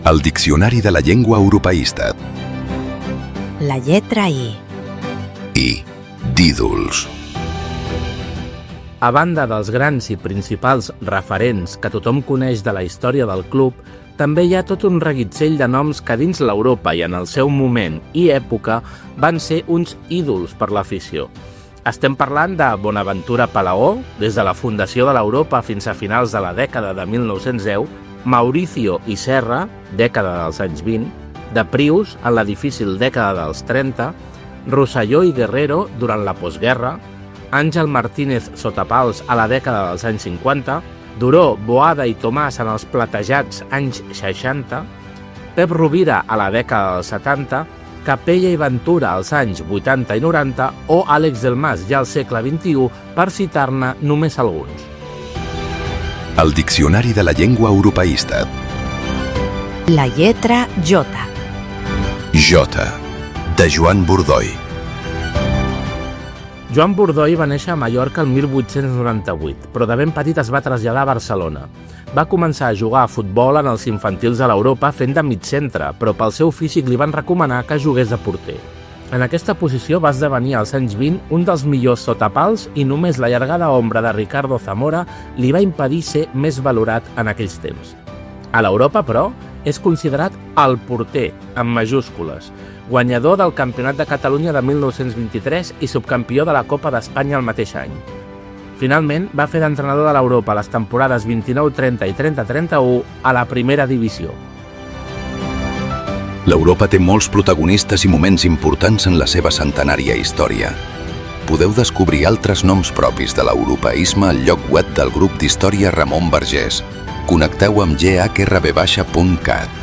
El Diccionari de la Llengua Europeista. La lletra I. I. D'ídols. A banda dels grans i principals referents que tothom coneix de la història del club, també hi ha tot un reguitzell de noms que dins l'Europa i en el seu moment i època van ser uns ídols per l'afició. Estem parlant de Bonaventura Palaó, des de la fundació de l'Europa fins a finals de la dècada de 1910, Mauricio i Serra, dècada dels anys 20, de Prius, en la difícil dècada dels 30, Rosselló i Guerrero durant la postguerra, Àngel Martínez Sotapals a la dècada dels anys 50, Duró, Boada i Tomàs en els platejats anys 60, Pep Rovira a la dècada dels 70, Capella i Ventura als anys 80 i 90 o Àlex Delmas ja al segle XXI, per citar-ne només alguns. El Diccionari de la Llengua Europeista. La lletra J. J. De Joan Bordoi. Joan Bordoi va néixer a Mallorca el 1898, però de ben petit es va traslladar a Barcelona. Va començar a jugar a futbol en els infantils de l'Europa fent de mitcentre, però pel seu físic li van recomanar que jugués de porter. En aquesta posició va esdevenir als anys 20 un dels millors sotapals i només la llargada ombra de Ricardo Zamora li va impedir ser més valorat en aquells temps. A l'Europa, però, és considerat el porter, amb majúscules, guanyador del Campionat de Catalunya de 1923 i subcampió de la Copa d'Espanya el mateix any. Finalment, va fer d'entrenador de l'Europa les temporades 29-30 i 30-31 a la primera divisió. L'Europa té molts protagonistes i moments importants en la seva centenària història. Podeu descobrir altres noms propis de l'europeisme al lloc web del grup d'història Ramon Vergés. Connecteu amb ghb.cat.